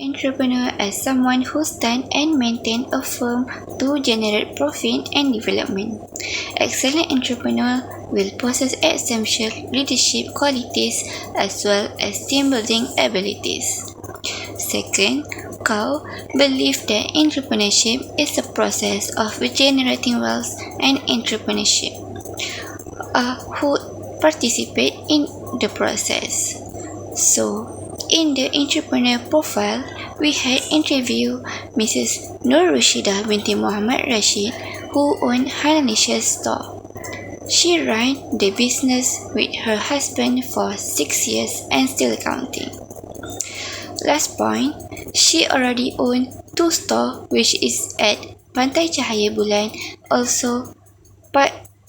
Entrepreneur as someone who stands and maintains a firm to generate profit and development. Excellent entrepreneur will possess essential leadership qualities as well as team building abilities. Second, Cow believe that entrepreneurship is a process of generating wealth and entrepreneurship who participate in the process. So, in the entrepreneur profile, we had interviewed Mrs. Nur Rushida binti Muhammad Rashid, who owned Hanalisha's store. She ran the business with her husband for 6 years and still counting. Last point, she already owned 2 stores, which is at Pantai Cahaya Bulan, also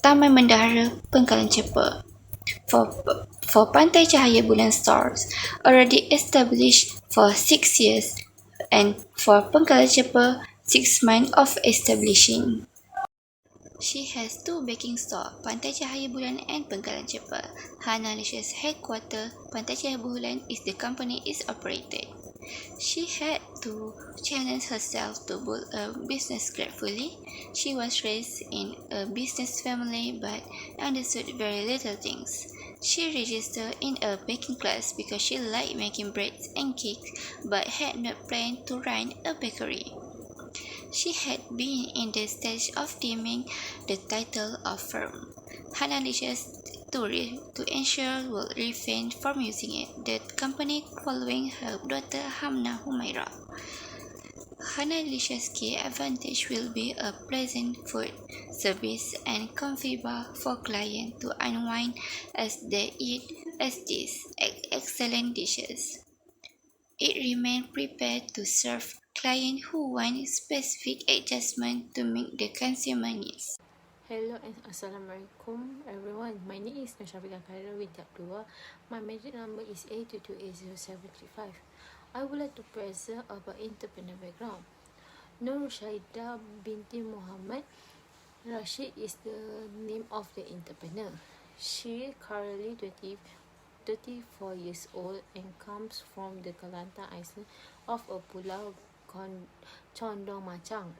Taman Bendahara Pengkalan Cepa. For, for Pantai Cahaya Bulan stores, already established for 6 years, and for Pengkalan Cepa, 6 months of establishing. She has 2 baking stores, Pantai Cahaya Bulan and Pengkalan Cepa. Hana Alicia's headquarters, Pantai Cahaya Bulan, is the company is operated. She had to challenge herself to build a business gratefully. She was raised in a business family but understood very little things. She registered in a baking class because she liked making breads and cakes but had not planned to run a bakery. She had been in the stage of deeming the title of firm. Hannah wishes to ensure will refrain from using it, the company following her daughter Hamna Humaira. Hannah Alicia's key advantage will be a pleasant food service and comfy bar for clients to unwind as they eat as these excellent dishes. It remains prepared to serve clients who want specific adjustment to meet the consumer needs. Hello and Assalamualaikum everyone. My name is Nushafiqah Khairul binti Abdullah. My metric number is A2280735. I would like to present about entrepreneur background. Nur Shaida binti Muhammad Rashid is the name of the entrepreneur. She currently 34 years old and comes from the Kelantan Island of a Pulau Condong Macang.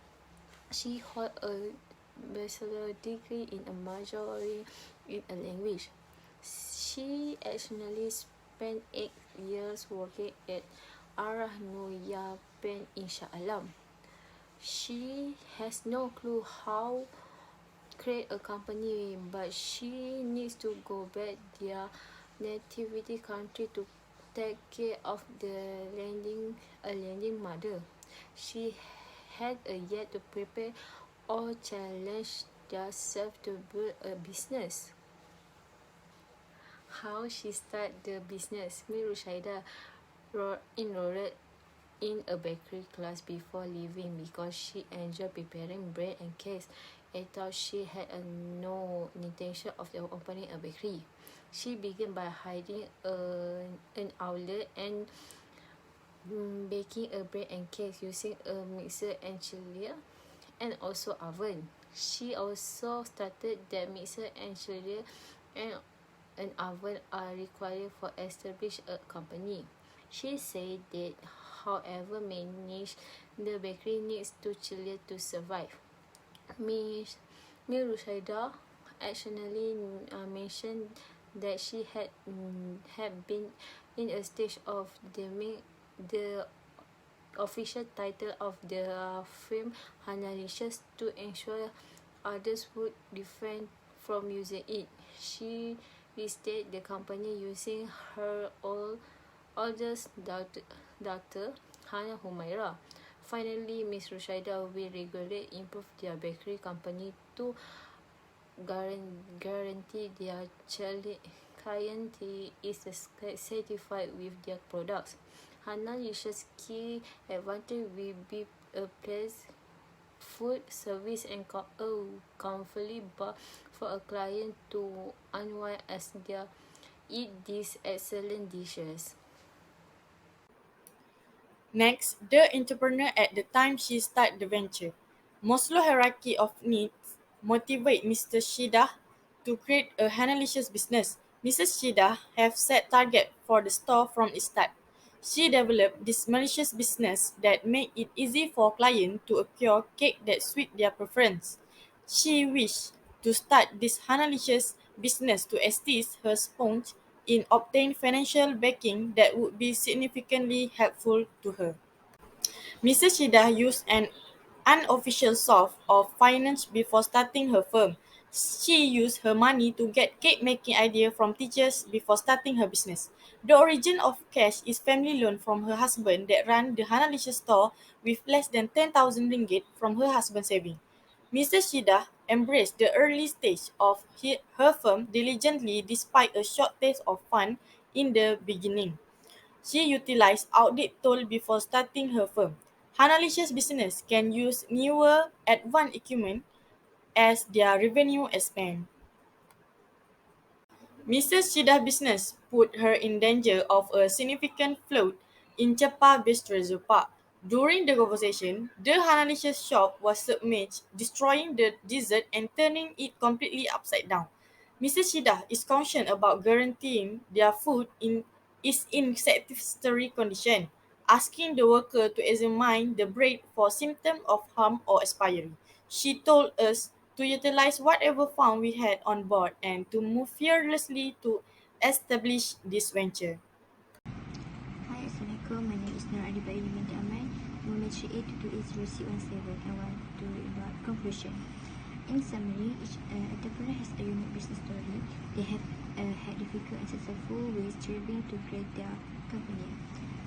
She holds a bachelor degree in a majority in a language. She actually spent 8 years working at Arah Nuya Pen Insha Alam. She has no clue how create a company, but she needs to go back their nativity country to take care of the landing mother. She had a yet to prepare or challenge themselves to build a business. How she started the business? Miru Shaida enrolled in a bakery class before leaving because she enjoyed preparing bread and cakes. I thought she had no intention of opening a bakery. She began by hiding an outlet and baking a bread and cakes using a mixer and chiller and also oven. She also started that mixer and chiller and an oven are required for establish a company. She said that however manage the bakery needs to chiller to survive. Miss Rushaida actually mentioned that she had been in a stage of naming the official title of the film Hanalicious to ensure others would refrain from using it. She listed the company using her oldest daughter Hana Humaira. Finally, Ms. Rushaida will regularly improve their bakery company to guarantee their client is satisfied with their products. Hana Yusha's key advantage will be a place food service and a comfortable bar for a client to unwind as they eat these excellent dishes. Next, the entrepreneur at the time she started the venture. Maslow hierarchy of needs motivate Mr. Shida to create a analysis business. Mrs. Shida have set target for the store from its start. She developed this malicious business that made it easy for clients to acquire cake that suit their preference. She wished to start this malicious business to assist her spouse in obtain financial backing that would be significantly helpful to her. Mrs. Shida used an unofficial source of finance before starting her firm. She used her money to get cake making idea from teachers before starting her business. The origin of cash is family loan from her husband that ran the Hanalisha store with less than 10,000 ringgit from her husband's saving. Mrs. Shida embraced the early stage of her firm diligently despite a shortage of funds in the beginning. She utilized outdated tools before starting her firm. Hanalicia's business can use newer, advanced equipment as their revenue expands. Mrs. Shida's business put her in danger of a significant flood in Chapa Bistro Park. During the conversation, the Hanalicious shop was submerged, destroying the dessert and turning it completely upside down. Mrs. Shida is concerned about guaranteeing their food is in satisfactory condition, asking the worker to examine the bread for symptoms of harm or expiry. She told us to utilize whatever fund we had on board and to move fearlessly to establish this venture. Hi, Assalamualaikum. My name is Nur Ali Bayu binti Aman, Momentary A228017. I want to read about conclusion. In summary, each entrepreneur has a unique business story. They have had difficult and successful ways striving to create their company.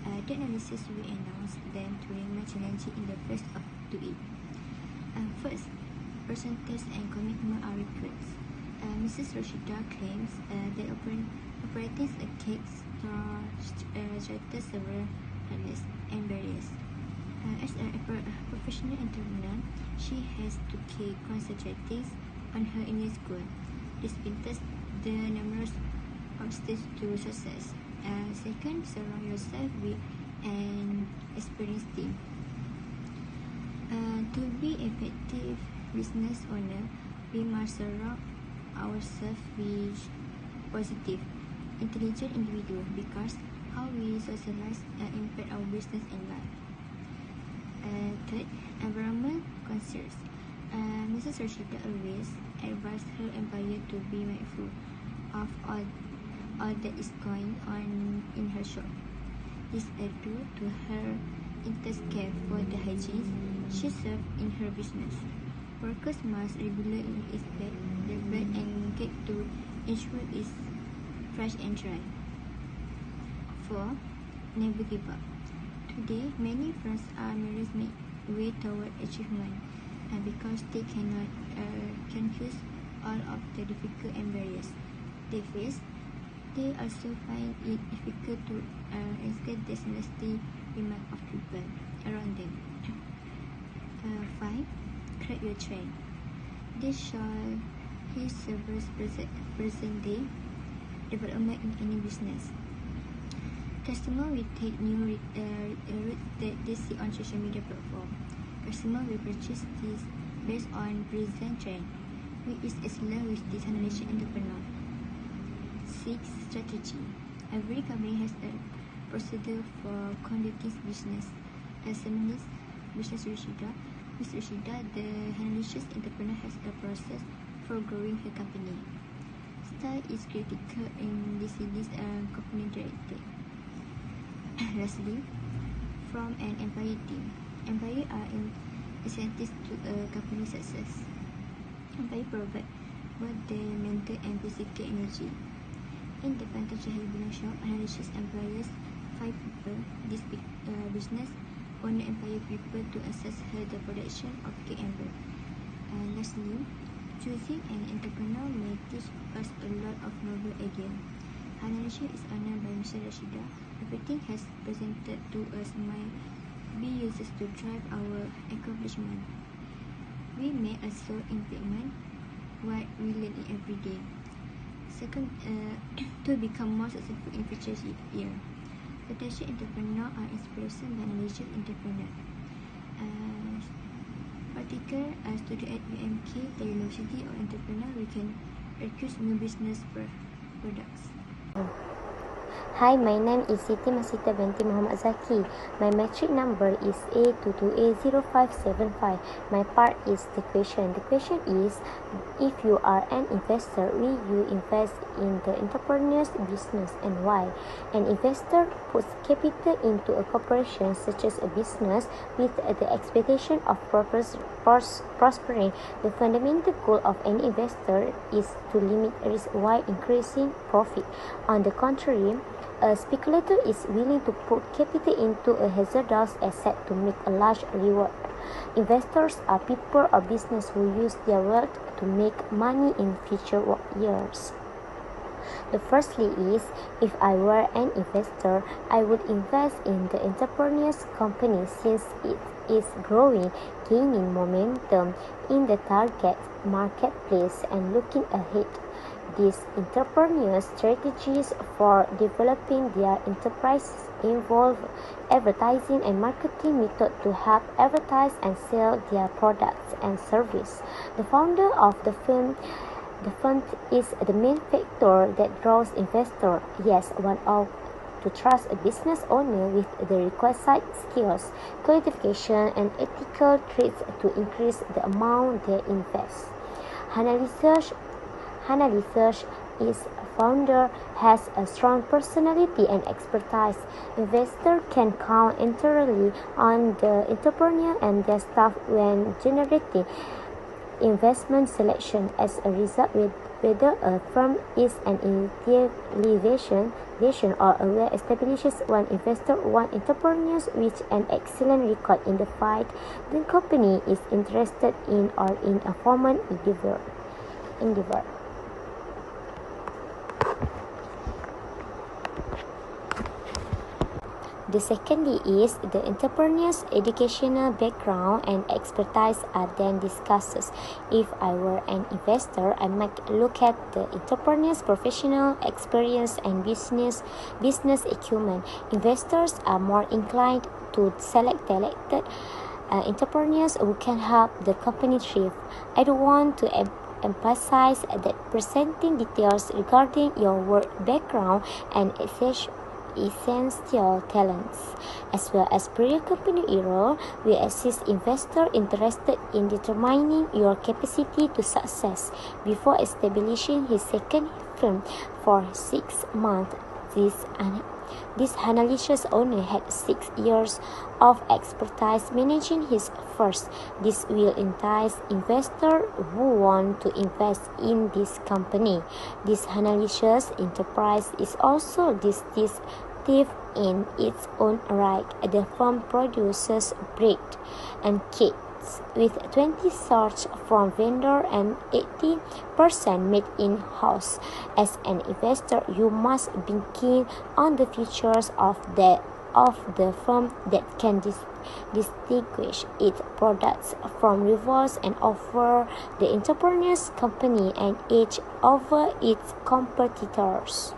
The analysis we announced them to remain challenging in the first up to it. First, percentage and commitment are records. Mrs. Rashida claims that operating a cake store charted several hurdles and barriers. As a professional entrepreneur, she has to keep concentrating on her inner goal. Despite the numerous obstacles to success. Second, surround yourself with an experienced team. To be effective business owner, we must surround ourselves with positive, intelligent individuals because how we socialize impact our business and life. Third, environment conscious. Mrs. Rashida always advised her employer to be mindful of all that is going on in her shop. This is due to her intense care for the hygiene she serves in her business. Workers must regularly inspect the bread and cake to ensure it's fresh and dry. 4. Never give up. Today, many firms are making way toward achievement because they cannot confuse all of the difficult and barriers they face. They also find it difficult to escape the dishonesty remark of people around them. 5. Create your trend. This shall his servers present day development in any business. Customer will take new routes that they see on social media platform. Customer will purchase this based on present trend, which is excellent with this analytic entrepreneur. 6. Strategy. Every company has a procedure for conducting business. As a business Rashida, Ms. Rashida, the analytic entrepreneur, has a process for growing her company. Style is critical in decisions company directed. Lastly, from an employee team. Employees are incentives to a company's success. Employees provide both the mental and physical energy. In the Fantasy Halibulan shop, analysis employs 5 people. This business owner employ people to assess the production of cake and bread. And lastly, choosing an entrepreneur may teach us a lot of noble ideas. Analysis is honored by Mr. Rashida. Everything has presented to us might be used to drive our accomplishment. We may also implement what we learn every day. Second, to become more successful in future year. Potential entrepreneurs are inspiration by knowledge entrepreneur. Particular student at UMK, the University of Entrepreneur, we can recruit new business products. Hi, my name is Siti Masita binti Muhammad Zaki. My metric number is A22A0575. My part is the question. The question is, if you are an investor, will you invest in the entrepreneur's business and why? An investor puts capital into a corporation such as a business with the expectation of prospering. The fundamental goal of an investor is to limit risk while increasing profit. On the contrary, a speculator is willing to put capital into a hazardous asset to make a large reward. Investors are people or business who use their wealth to make money in future years. The firstly is, if I were an investor, I would invest in the entrepreneur's company since it is growing, gaining momentum in the target marketplace and looking ahead. These entrepreneurs' strategies for developing their enterprises involve advertising and marketing methods to help advertise and sell their products and services. The founder of the firm is the main factor that draws investors. Yes, one of to trust a business owner with the requisite skills, qualification, and ethical traits to increase the amount they invest. Hana Research is founder has a strong personality and expertise. Investors can count entirely on the entrepreneur and their staff when generating investment selection. As a result, whether a firm is an innovation or a well-established one investor or one entrepreneur with an excellent record in the field the company is interested in or in a formal endeavor. The secondly is the entrepreneur's educational background and expertise are then discussed. If I were an investor, I might look at the entrepreneur's professional experience and business acumen. Investors are more inclined to select talented entrepreneurs who can help the company thrive. I don't want to emphasize that presenting details regarding your work background and essential talents, as well as prior company error, will assist investors interested in determining your capacity to success. Before establishing his second firm for 6 months, this analysis owner had 6 years of expertise managing his first. This will entice investors who want to invest in this company. This analysis enterprise is also distinctive in its own right. The firm produces bread and cakes with 20 sorts from vendor and 80% made in-house. As an investor, you must be keen on the features of the firm that can distinguish its products from rivals and offer the entrepreneur's company an edge over its competitors.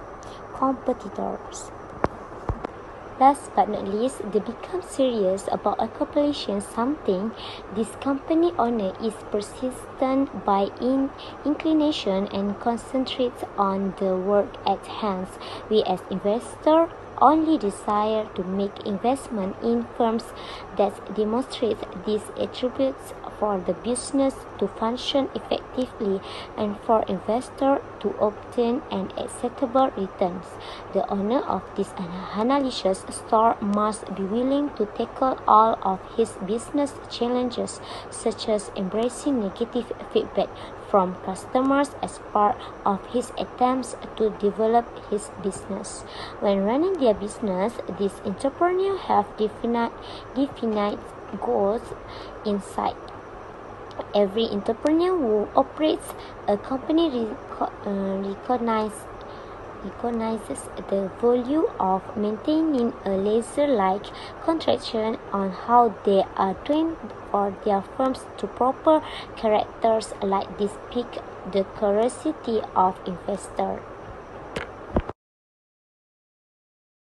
Last but not least, they become serious about accomplishing something. This company owner is persistent by inclination and concentrates on the work at hand. We as investors only desire to make investment in firms that demonstrate these attributes for the business to function effectively and for investors to obtain an acceptable returns. The owner of this analysis store must be willing to tackle all of his business challenges, such as embracing negative feedback from customers as part of his attempts to develop his business. When running their business, these entrepreneurs have definite goals in sight. Every entrepreneur who operates a company recognizes the value of maintaining a laser-like concentration on how they are trained for their firms to proper characters like this pique the curiosity of investors.